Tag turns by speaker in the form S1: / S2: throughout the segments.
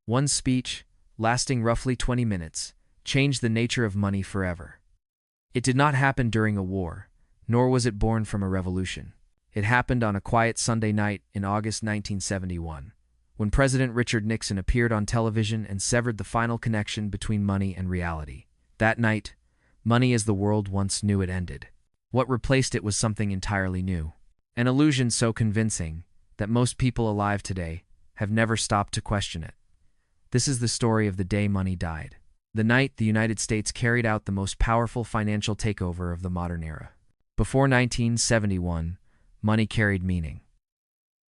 S1: One speech, lasting roughly 20 minutes, changed the nature of money forever. It did not happen during a war, nor was it born from a revolution. It happened on a quiet Sunday night in August 1971, when President Richard Nixon appeared on television and severed the final connection between money and reality. That night, money as the world once knew it ended. What replaced it was something entirely new. An illusion so convincing that most people alive today have never stopped to question it. This is the story of the day money died. The night the United States carried out the most powerful financial takeover of the modern era. Before 1971, money carried meaning.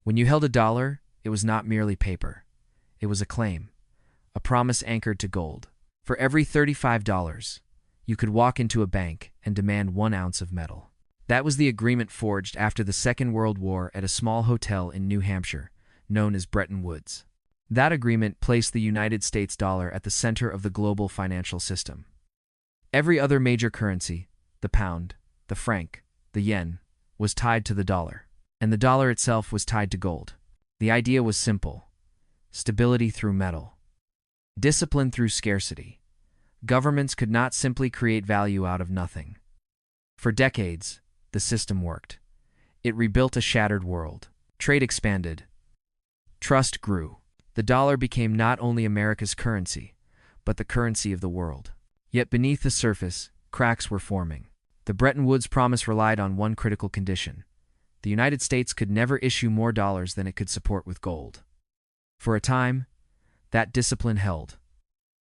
S1: When you held a dollar, it was not merely paper. It was a claim, a promise anchored to gold. For every $35, you could walk into a bank and demand 1 ounce of metal. That was the agreement forged after the Second World War at a small hotel in New Hampshire, known as Bretton Woods. That agreement placed the United States dollar at the center of the global financial system. Every other major currency, the pound, the franc, the yen, was tied to the dollar, and the dollar itself was tied to gold. The idea was simple: stability through metal, discipline through scarcity. Governments could not simply create value out of nothing. For decades, the system worked. It rebuilt a shattered world. Trade expanded. Trust grew. The dollar became not only America's currency, but the currency of the world. Yet beneath the surface, cracks were forming. The Bretton Woods Promise relied on one critical condition: the United States could never issue more dollars than it could support with gold. For a time, that discipline held.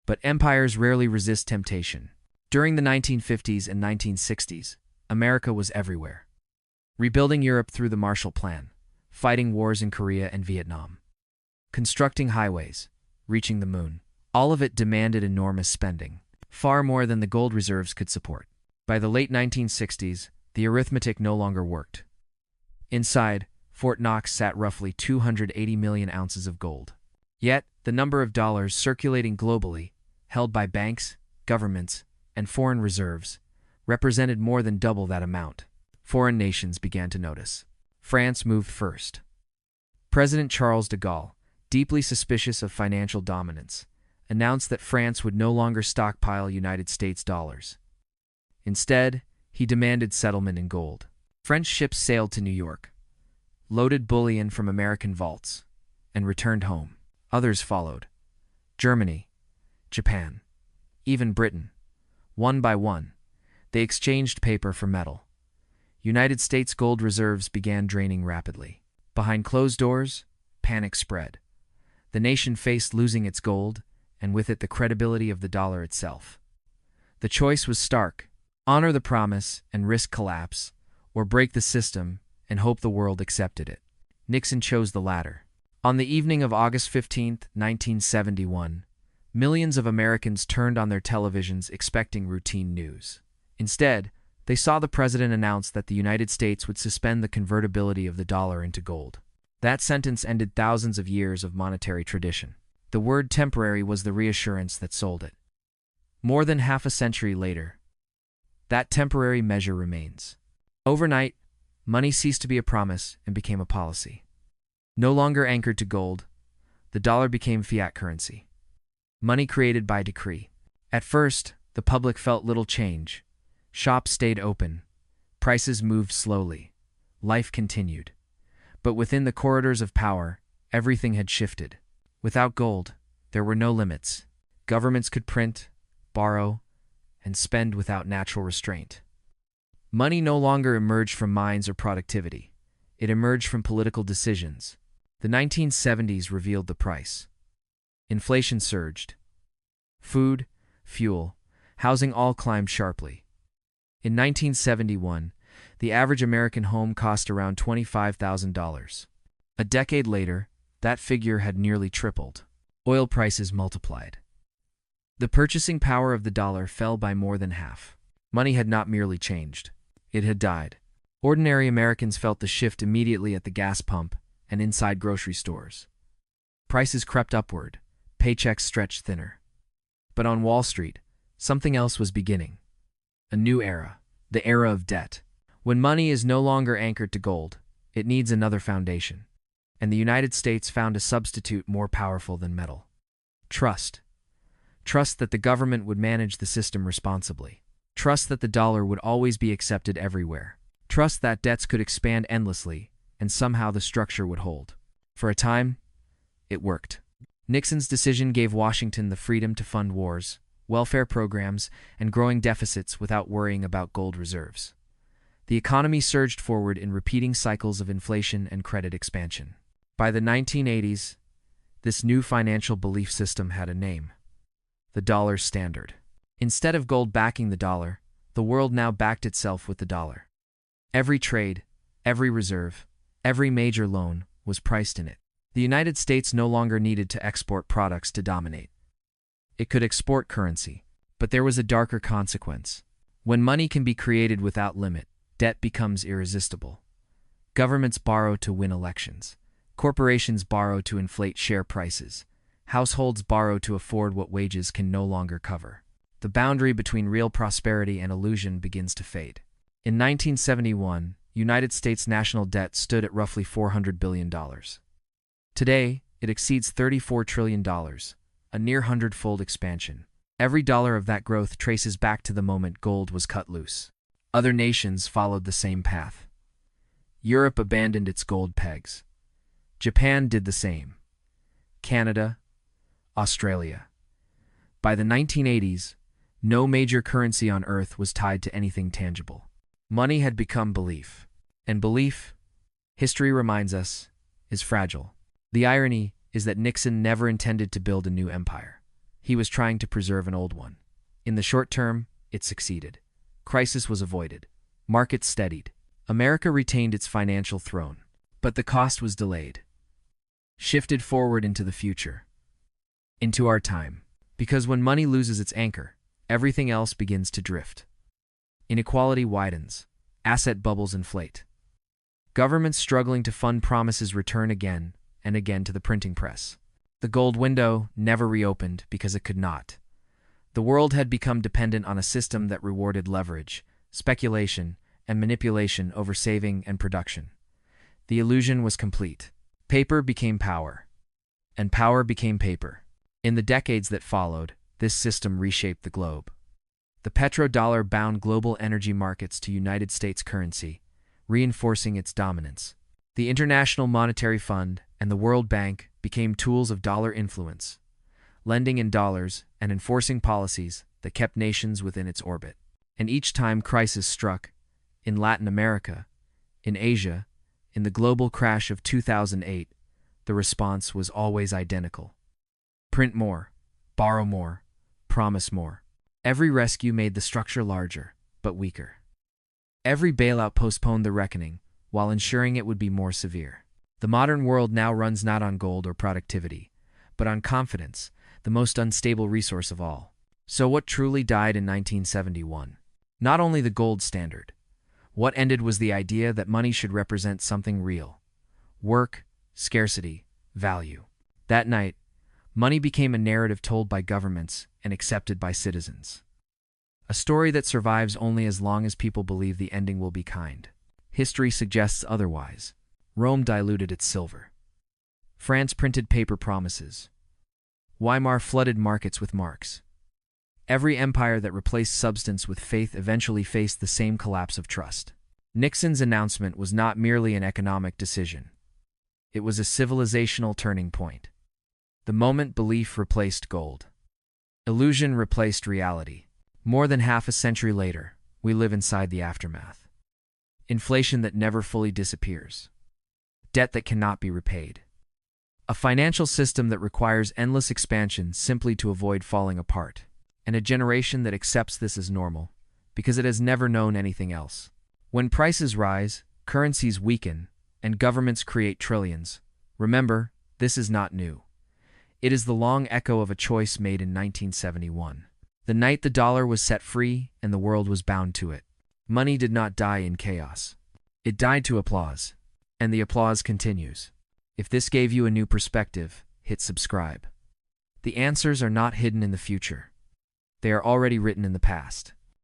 S1: But empires rarely resist temptation. During the 1950s and 1960s, America was everywhere. Rebuilding Europe through the Marshall Plan, fighting wars in Korea and Vietnam, constructing highways, reaching the moon. All of it demanded enormous spending, far more than the gold reserves could support. By the late 1960s, the arithmetic no longer worked. Inside, Fort Knox sat roughly 280 million ounces of gold. Yet, the number of dollars circulating globally, held by banks, governments, and foreign reserves, represented more than double that amount. Foreign nations began to notice. France moved first. President Charles de Gaulle, deeply suspicious of financial dominance, announced that France would no longer stockpile United States dollars. Instead, he demanded settlement in gold. French ships sailed to New York, loaded bullion from American vaults, and returned home. Others followed: Germany, Japan, even Britain. One by one, they exchanged paper for metal. United States gold reserves began draining rapidly. Behind closed doors, panic spread. The nation faced losing its gold, and with it the credibility of the dollar itself. The choice was stark: honor the promise and risk collapse, or break the system and hope the world accepted it. Nixon chose the latter. On the evening of August 15, 1971, millions of Americans turned on their televisions expecting routine news. Instead, they saw the president announce that the United States would suspend the convertibility of the dollar into gold. That sentence ended thousands of years of monetary tradition. The word temporary was the reassurance that sold it. More than half a century later, that temporary measure remains. Overnight, money ceased to be a promise and became a policy. No longer anchored to gold, the dollar became fiat currency. Money created by decree. At first, the public felt little change. Shops stayed open. Prices moved slowly. Life continued. But within the corridors of power, everything had shifted. Without gold, there were no limits. Governments could print, borrow, and spend without natural restraint. Money no longer emerged from mines or productivity. It emerged from political decisions. The 1970s revealed the price. Inflation surged. Food, fuel, housing all climbed sharply. In 1971, the average American home cost around $25,000. A decade later, that figure had nearly tripled. Oil prices multiplied. The purchasing power of the dollar fell by more than half. Money had not merely changed. It had died. Ordinary Americans felt the shift immediately at the gas pump and inside grocery stores. Prices crept upward. Paychecks stretched thinner. But on Wall Street, something else was beginning. A new era. The era of debt. When money is no longer anchored to gold, it needs another foundation. And the United States found a substitute more powerful than metal. Trust. Trust that the government would manage the system responsibly. Trust that the dollar would always be accepted everywhere. Trust that debts could expand endlessly, and somehow the structure would hold. For a time, it worked. Nixon's decision gave Washington the freedom to fund wars, welfare programs, and growing deficits without worrying about gold reserves. The economy surged forward in repeating cycles of inflation and credit expansion. By the 1980s, this new financial belief system had a name: the dollar standard. Instead of gold backing the dollar, the world now backed itself with the dollar. Every trade, every reserve, every major loan was priced in it. The United States no longer needed to export products to dominate. It could export currency, but there was a darker consequence. When money can be created without limit, debt becomes irresistible. Governments borrow to win elections. Corporations borrow to inflate share prices. Households borrow to afford what wages can no longer cover. The boundary between real prosperity and illusion begins to fade. In 1971, United States national debt stood at roughly $400 billion. Today, it exceeds $34 trillion, a near hundredfold expansion. Every dollar of that growth traces back to the moment gold was cut loose. Other nations followed the same path. Europe abandoned its gold pegs. Japan did the same. Canada, Australia. By the 1980s, no major currency on Earth was tied to anything tangible. Money had become belief. And belief, history reminds us, is fragile. The irony is that Nixon never intended to build a new empire. He was trying to preserve an old one. In the short term, it succeeded. Crisis was avoided. Markets steadied. America retained its financial throne. But the cost was delayed. Shifted forward into the future. Into our time. Because when money loses its anchor, everything else begins to drift. Inequality widens. Asset bubbles inflate. Governments struggling to fund promises return again and again to the printing press. The gold window never reopened because it could not. The world had become dependent on a system that rewarded leverage, speculation, and manipulation over saving and production. The illusion was complete. Paper became power, and power became paper. In the decades that followed, this system reshaped the globe. The petrodollar bound global energy markets to United States currency, reinforcing its dominance. The International Monetary Fund and the World Bank became tools of dollar influence, lending in dollars and enforcing policies that kept nations within its orbit. And each time crisis struck, in Latin America, in Asia, in the global crash of 2008, the response was always identical. Print more, borrow more, promise more. Every rescue made the structure larger, but weaker. Every bailout postponed the reckoning, while ensuring it would be more severe. The modern world now runs not on gold or productivity, but on confidence, the most unstable resource of all. So what truly died in 1971? Not only the gold standard. What ended was the idea that money should represent something real. Work, scarcity, value. That night, money became a narrative told by governments and accepted by citizens. A story that survives only as long as people believe the ending will be kind. History suggests otherwise. Rome diluted its silver. France printed paper promises. Weimar flooded markets with marks. Every empire that replaced substance with faith eventually faced the same collapse of trust. Nixon's announcement was not merely an economic decision. It was a civilizational turning point. The moment belief replaced gold. Illusion replaced reality. More than half a century later, we live inside the aftermath. Inflation that never fully disappears. Debt that cannot be repaid. A financial system that requires endless expansion simply to avoid falling apart. And a generation that accepts this as normal, because it has never known anything else. When prices rise, currencies weaken, and governments create trillions, remember, this is not new. It is the long echo of a choice made in 1971. The night the dollar was set free and the world was bound to it. Money did not die in chaos. It died to applause. And the applause continues. If this gave you a new perspective, hit subscribe. The answers are not hidden in the future. They are already written in the past.